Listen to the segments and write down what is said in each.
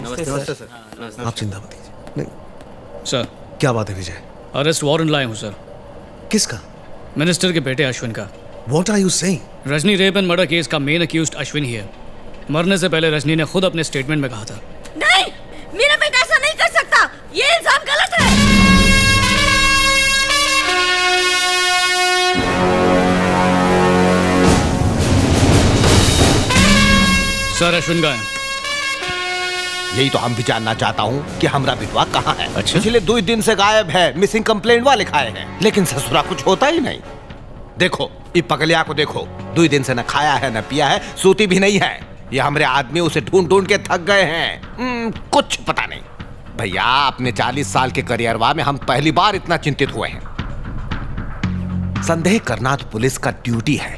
नमस्ते सर। आप चिंता मत कीजिए। नहीं, सर क्या बात है विजय? अरेस्ट वारंट लाए हूँ सर, किसका? मिनिस्टर के बेटे अश्विन का। What are you saying? Rajni rape and murder case का मेन अक्यूज्ड अश्विन ही है। मरने से पहले रजनी ने खुद अपने स्टेटमेंट में कहा था, नहीं, मेरा बेटा ऐसा नहीं कर सकता, ये इल्जाम गलत है। सर अश्विन का है। यही तो हम भी जानना चाहता हूँ कि हमरा बिटवा कहाँ है। अच्छा? पिछले 2 दिन से गायब है, मिसिंग कंप्लेंट वाले खाए हैं, लेकिन ससुरा कुछ होता ही नहीं। देखो ये पगलिया को देखो, 2 दिन से न खाया है न पिया है, सूती भी नहीं है। ये हमारे आदमी उसे ढूंढ ढूंढ के थक गए हैं। कुछ पता नहीं भैया, अपने 40 साल के करियरवा में हम पहली बार इतना चिंतित हुए हैं। संदेह करना तो पुलिस का ड्यूटी है।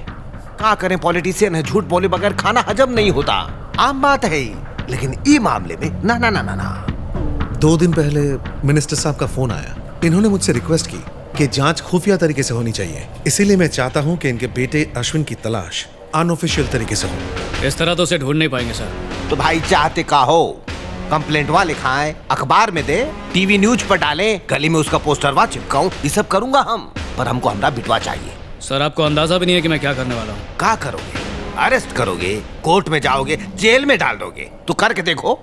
क्या करें, पॉलिटिशियन है, झूठ बोले बगैर खाना हजम नहीं होता, आम बात है। लेकिन ई मामले में ना ना ना ना ना। 2 दिन पहले मिनिस्टर साहब का फोन आया। इन्होंने मुझसे रिक्वेस्ट की कि जांच खुफिया तरीके से होनी चाहिए। इसीलिए मैं चाहता हूं कि इनके बेटे अश्विन की तलाश अनऑफिशियल तरीके से हो। इस तरह तो उसे ढूंढ नहीं पाएंगे सर। तो भाई चाहते का हो, कंप्लेंट वा लिखाएं, अखबार में दे, टीवी न्यूज पर डालें, गली में उसका पोस्टर वा चिपकाऊं, ये सब करूंगा हम, पर हमको हमरा बिटवा चाहिए। सर आपको अंदाजा भी नहीं है कि मैं क्या करने वाला हूँ। क्या करोगे? अरेस्ट करोगे, कोर्ट में जाओगे, जेल में डाल दोगे, तो करके देखो।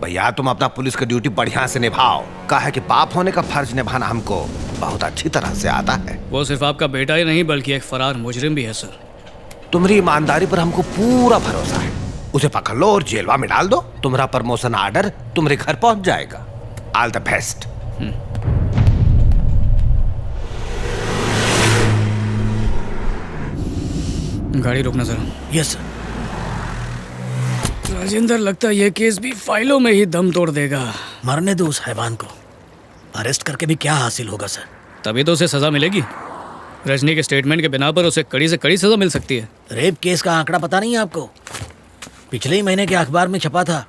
भैया तुम अपना पुलिस का ड्यूटी बढ़िया से निभाओ। कहा है कि बाप होने का फर्ज निभाना हमको बहुत अच्छी तरह से आता है। वो सिर्फ आपका बेटा ही नहीं बल्कि एक फरार मुजरिम भी है सर। तुम्हारी ईमानदारी पर हमको पूरा भरोसा है। उसे पकड़ लो और जेलवा में डाल दो, तुम्हारा प्रमोशन ऑर्डर तुम्हारे घर पहुंच जाएगा। All the best. गाड़ी रोकना जरा। Yes sir. राजेंद्र, लगता है ये केस भी फाइलों में ही दम तोड़ देगा। मरने दो उस हैवान को, अरेस्ट करके भी क्या हासिल होगा सर? तभी तो उसे सजा मिलेगी। रजनी के स्टेटमेंट के बिना पर उसे कड़ी से कड़ी सजा मिल सकती है। रेप केस का आंकड़ा पता नहीं है आपको? पिछले ही महीने के अखबार में छपा था।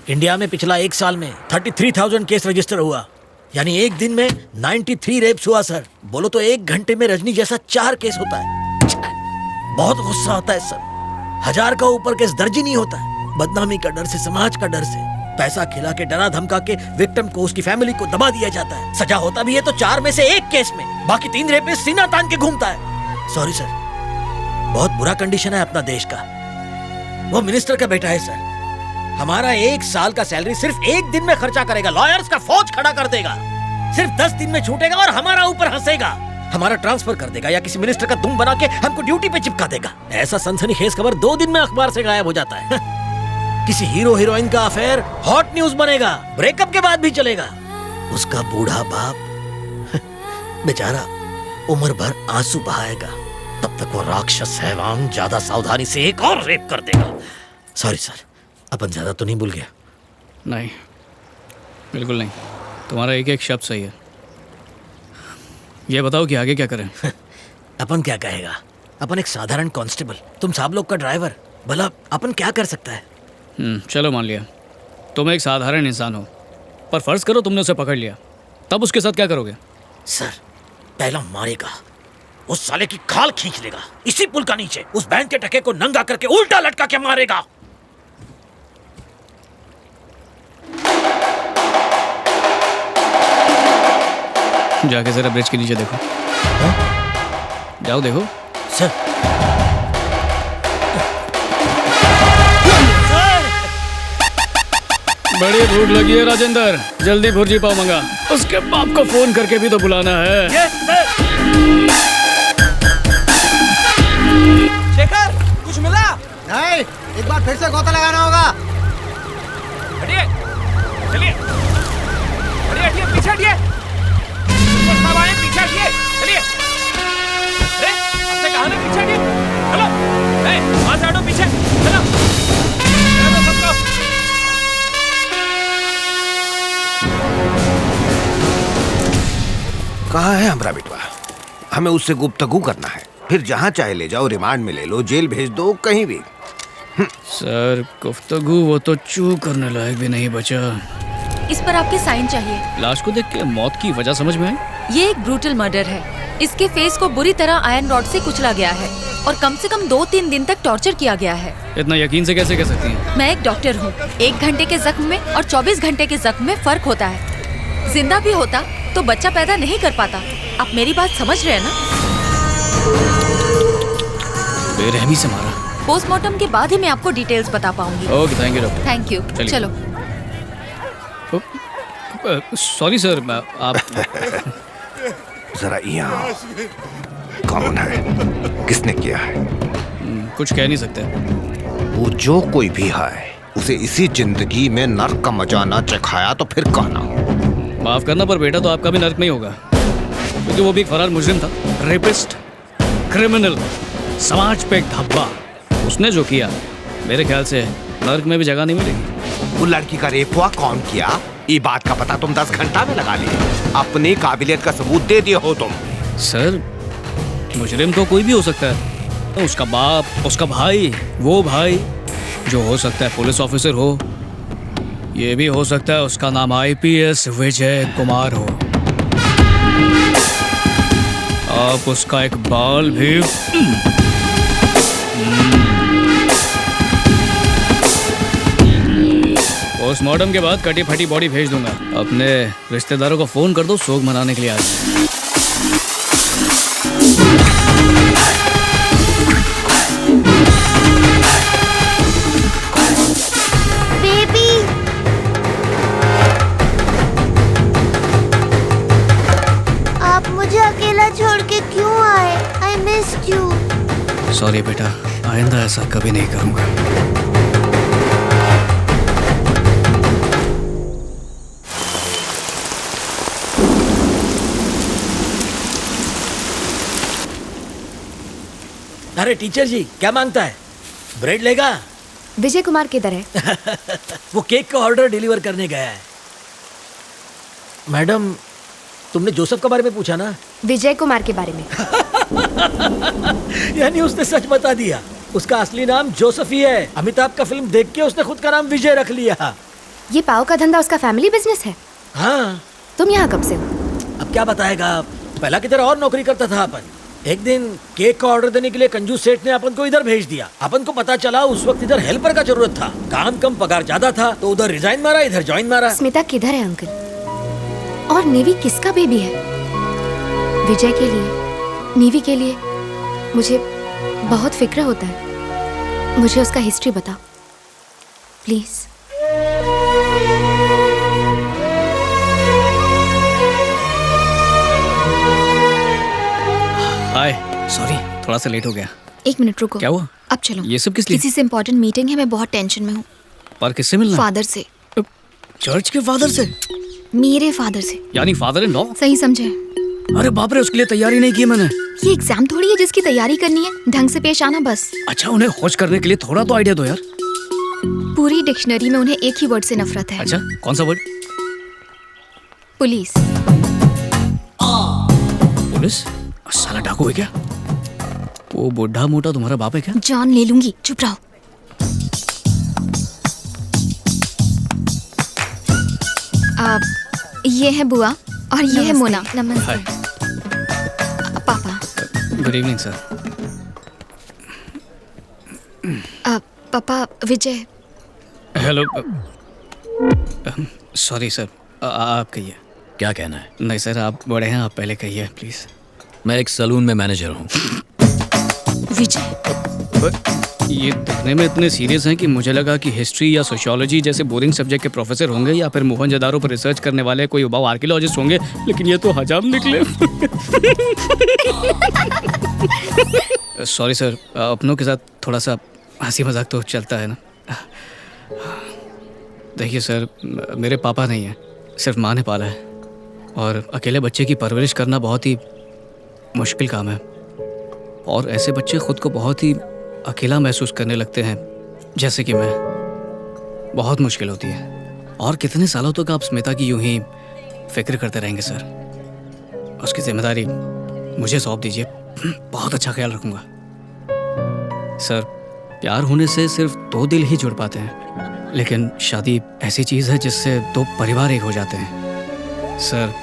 इंडिया में पिछला 1 साल में 33,000 केस रजिस्टर हुआ, यानी एक दिन में 93 रेप्स हुआ सर। बोलो तो 1 घंटे में रजनी जैसा 4 केस होता है। बहुत गुस्सा आता है सर। 1000 का ऊपर केस दर्ज ही नहीं होता है। बदनामी का डर से, समाज का डर से, पैसा खिला के, डरा धमका के विक्टिम को, उसकी फैमिली को दबा दिया जाता है। सजा होता भी है तो 4 में से 1 केस में, बाकी 3 रेपिस्ट सीना तान के घूमता है। सॉरी सर, बहुत बुरा कंडीशन है अपना देश का। वो मिनिस्टर का बेटा है सर। हमारा 1 साल का सैलरी सिर्फ 1 दिन में खर्चा करेगा, लॉयर्स का फौज खड़ा कर देगा, सिर्फ 10 दिन में छूटेगा और हमारा ऊपर हंसेगा, हमारा ट्रांसफर कर देगा या किसी मिनिस्टर का दुम बना के हमको ड्यूटी पे चिपका देगा। ऐसा सनसनीखेज खबर 2 दिन में अखबार से गायब हो जाता है। किसी हीरो हीरोइन का अफेयर हॉट न्यूज बनेगा, ब्रेकअप के बाद भी चलेगा। उसका बूढ़ा बाप बेचारा उम्र भर आंसू बहाएगा, तब तक वो राक्षस हैवान ज्यादा सावधानी से एक और रेप कर देगा। सॉरी सर, अपन ज्यादा तो नहीं भूल गया? नहीं, बिल्कुल नहीं। तुम्हारा एक एक शब्द सही है। ये बताओ कि आगे क्या करें? अपन क्या कहेगा? अपन एक साधारण कांस्टेबल, तुम सब लोग का ड्राइवर। भला अपन क्या कर सकता है? चलो मान लिया तुम एक साधारण इंसान हो, पर फर्ज करो तुमने उसे पकड़ लिया, तब उसके साथ क्या करोगे? सर, पहला मारेगा, उस साले की खाल खींच लेगा, इसी पुल का नीचे उस बैंक के टके को नंगा करके उल्टा लटका के मारेगा। जाके जरा ब्रिज के नीचे देखो। जाओ देखो। सर, बड़ी भूख लगी है राजेंद्र, जल्दी भुर्जी पाव मंगा। उसके बाप को फोन करके भी तो बुलाना है। शेखर, कुछ मिला? नहीं, एक बार फिर से गोता लगाना होगा। हटिए, चलिए, हटिए, पीछे हटिए, पीछे हटिए, चलिए। अरे, आपसे कहा ना पीछे हटिए, चलो, वहाँ से हटो पीछे, चलो, चलो सबको। कहाँ है हमरा बिटवा? हमें उससे गुफ्तगू करना है, फिर जहाँ चाहे ले जाओ, रिमांड में ले लो, जेल भेज दो, कहीं भी। सर गुफ्तगू वो तो चू करने लायक भी नहीं बचा। इस पर आपके साइन चाहिए। लाश को देख के मौत की वजह समझ में आई? ये एक ब्रूटल मर्डर है। इसके फेस को बुरी तरह आयरन रॉड से कुचला गया है। और कम से कम 2-3 दिन तक टॉर्चर किया गया है। इतना यकीन से कैसे कह सकती हैं? मैं एक डॉक्टर हूँ। 1 घंटे के जख्म में और 24 घंटे के जख्म में फर्क होता है। जिंदा भी होता तो बच्चा पैदा नहीं कर पाता। आप मेरी बात समझ रहे हैं ना? बेरहमी से मारा। पोस्टमार्टम के बाद ही मैं आपको डिटेल्स बता पाऊंगी। Okay, thank you doctor. Thank you. चलिए। चलो। सॉरी सर, आप जरा यहाँ कौन है, किसने किया है? कुछ कह नहीं सकते। वो जो कोई भी है, उसे इसी जिंदगी में नर्क का मजा ना चखाया तो फिर कहना। माफ करना पर बेटा तो आपका भी नर्क में ही होगा, क्योंकि वो भी एक फरार मुजरिम था, रेपिस्ट, क्रिमिनल, समाज पे एक धब्बा। उसने जो किया, मेरे ख्याल से नर्क में भी जगह नहीं मिलेगी। वो लड़की का रेप हुआ कौन किया, ये बात का पता तुम 10 घंटा में लगा लिए। अपनी काबिलियत का सबूत दे दिए हो तुम। सर, मुजरिम तो कोई भी हो सकता है। उसका बाप, उसका भाई, वो भाई जो हो सकता है पुलिस ऑफिसर हो, ये भी हो सकता है उसका नाम IPS विजय कुमार हो। आप उसका एक बाल भी पोस्टमार्टम के बाद कटी फटी बॉडी भेज दूंगा। अपने रिश्तेदारों को फोन कर दो, शोक मनाने के लिए आ जाए। बेबी, आप मुझे अकेला छोड़ के क्यों आए? I missed you. सॉरी बेटा, आइंदा ऐसा कभी नहीं करूंगा। अरे टीचर जी, क्या मांगता है? ब्रेड लेगा? विजय कुमार किधर है? वो केक का ऑर्डर डिलीवर करने गया है। मैडम, तुमने जोसेफ के बारे में पूछा ना? विजय कुमार के बारे में। यानी उसने सच बता दिया। उसका असली नाम जोसेफ ही है। अमिताभ का फिल्म देख के उसने खुद का नाम विजय रख लिया। ये पाव का धंधा उसका फैमिली बिजनेस है? हाँ। तुम यहाँ कब से हो? अब क्या बताएगा, पहला की तरह और नौकरी करता था अपन। एक दिन केक का ऑर्डर देने के लिए कंजूस सेठ ने अपन को इधर भेज दिया। अपन को पता चला उस वक्त इधर हेल्पर का जरूरत था, काम कम पगार ज्यादा था, तो उधर रिजाइन मारा, इधर ज्वाइन मारा। स्मिता किधर है अंकल? और नेवी किसका बेबी है? विजय के लिए, नेवी के लिए मुझे बहुत फिक्र होता है। मुझे उसका हिस्ट्री बताओ प्लीज। हाय, सॉरी थोड़ा सा लेट हो गया। 1 मिनट रुको। क्या हुआ? अब चलो। ये सब किस लिए? किसी से इम्पोर्टेंट मीटिंग है, मैं बहुत टेंशन में हूँ। पर किससे मिलना? फादर से। चर्च के फादर से? मेरे फादर से। यानी फादर इन लॉ? सही समझे। अरे बाप रे, उसके लिए तैयारी नहीं की मैंने। ये एग्जाम थोड़ी है जिसकी तैयारी करनी है, ढंग से पेश आना बस। अच्छा, उन्हें खोज करने के लिए थोड़ा तो आइडिया दो यार। पूरी डिक्शनरी में उन्हें एक ही वर्ड से नफरत है। अच्छा, कौन सा वर्ड? पुलिस। पुलिस? साला डाकू है क्या? वो बुढ़ा मोटा तुम्हारा बाप है क्या? जान ले लूंगी, चुप रहो। ये है बुआ और ये है मोना। नमस्ते। पापा। Good evening sir. पापा, विजय। हेलो। सॉरी सर, आप कहिए। क्या कहना है? नहीं सर, आप बड़े हैं, आप पहले कहिए प्लीज। मैं एक सलून में मैनेजर हूँ। विजय, ये दिखने में इतने सीरियस हैं कि मुझे लगा कि हिस्ट्री या सोशियोलॉजी जैसे बोरिंग सब्जेक्ट के प्रोफेसर होंगे, या फिर मोहनजोदारो पर रिसर्च करने वाले कोई युवा आर्कियोलॉजिस्ट होंगे, लेकिन ये तो हजाम निकले। सॉरी सर, अपनों के साथ थोड़ा सा हंसी मजाक तो चलता है ना। देखिए सर, मेरे पापा नहीं हैं, सिर्फ माँ ने पाला है, और अकेले बच्चे की परवरिश करना बहुत ही मुश्किल काम है। और ऐसे बच्चे खुद को बहुत ही अकेला महसूस करने लगते हैं, जैसे कि मैं। बहुत मुश्किल होती है। और कितने सालों तक आप स्मिता की यूं ही फिक्र करते रहेंगे सर? उसकी जिम्मेदारी मुझे सौंप दीजिए, बहुत अच्छा ख्याल रखूंगा। सर, प्यार होने से सिर्फ 2 दिल ही जुड़ पाते हैं, लेकिन शादी ऐसी चीज़ है जिससे 2 परिवार एक हो जाते हैं। सर,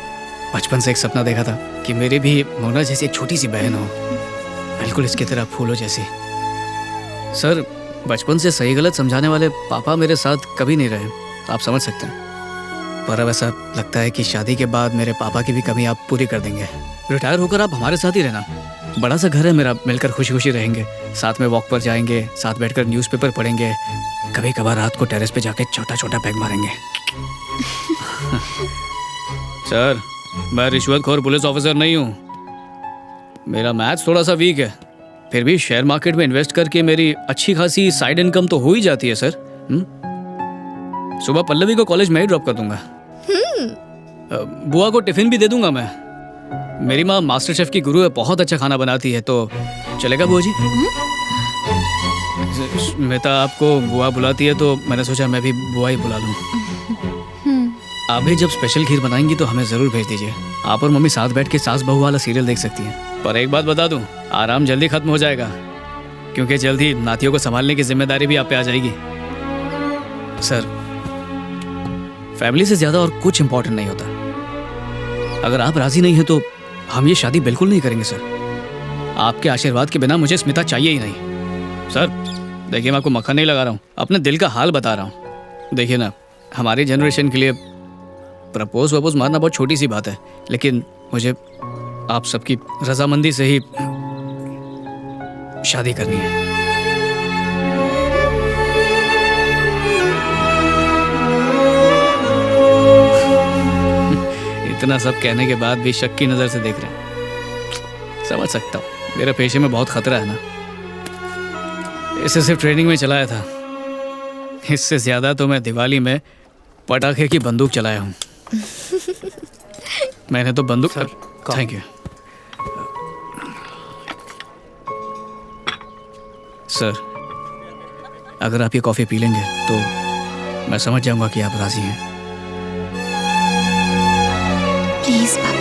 बचपन से एक सपना देखा था कि मेरी भी मोना जैसी एक छोटी सी बहन हो। बिल्कुल इसकी तरह फूलों जैसी। सर, बचपन से सही गलत समझाने वाले पापा मेरे साथ कभी नहीं रहे, आप समझ सकते हैं। पर अब ऐसा लगता है कि शादी के बाद मेरे पापा की भी कमी आप पूरी कर देंगे। रिटायर होकर आप हमारे साथ ही रहना। बड़ा सा घर है मेरा, मिलकर खुशी खुशी रहेंगे, साथ में वॉक पर जाएंगे, साथ बैठकर न्यूज़पेपर पढ़ेंगे, कभी कभार रात को टेरेस पे जाके छोटा छोटा पैग मारेंगे। सर, मैं रिश्वतखोर पुलिस ऑफिसर नहीं हूँ। मेरा मैथ्स थोड़ा सा वीक है, फिर भी शेयर मार्केट में इन्वेस्ट करके मेरी अच्छी खासी साइड इनकम तो हो ही जाती है सर। सुबह पल्लवी को कॉलेज में ही ड्रॉप कर दूंगा। बुआ को टिफिन भी दे दूंगा मैं। मेरी माँ मास्टर शेफ की गुरु है, बहुत अच्छा खाना बनाती है, तो चलेगा बुआ जी? श्वेता आपको बुआ बुलाती है तो मैंने सोचा मैं भी बुआ ही बुला लूं। आप भी जब स्पेशल खीर बनाएंगी तो हमें जरूर भेज दीजिए। आप और मम्मी साथ बैठ के सास बहू वाला सीरियल देख सकती हैं। पर एक बात बता दूं, आराम जल्दी खत्म हो जाएगा, क्योंकि जल्दी नातियों को संभालने की जिम्मेदारी भी आप पे आ जाएगी। सर, फैमिली से ज्यादा और कुछ इंपॉर्टेंट नहीं होता। अगर आप राजी नहीं हैं तो हम ये शादी बिल्कुल नहीं करेंगे सर। आपके आशीर्वाद के बिना मुझे स्मिता चाहिए ही नहीं। सर देखिए, मैं आपको मक्खन नहीं लगा रहा हूँ, अपने दिल का हाल बता रहा हूँ। देखिए ना, हमारी जनरेशन के लिए प्रपोज वपोज मारना बहुत छोटी सी बात है, लेकिन मुझे आप सबकी रजामंदी से ही शादी करनी है। इतना सब कहने के बाद भी शक की नजर से देख रहे हैं। समझ सकता हूँ, मेरे पेशे में बहुत खतरा है ना। इसे सिर्फ ट्रेनिंग में चलाया था, इससे ज्यादा तो मैं दिवाली में पटाखे की बंदूक चलाया हूँ। मैंने तो बंदूक। Thank you sir. अगर आप ये कॉफी पी लेंगे तो मैं समझ जाऊंगा कि आप राजी हैं। प्लीज पापा।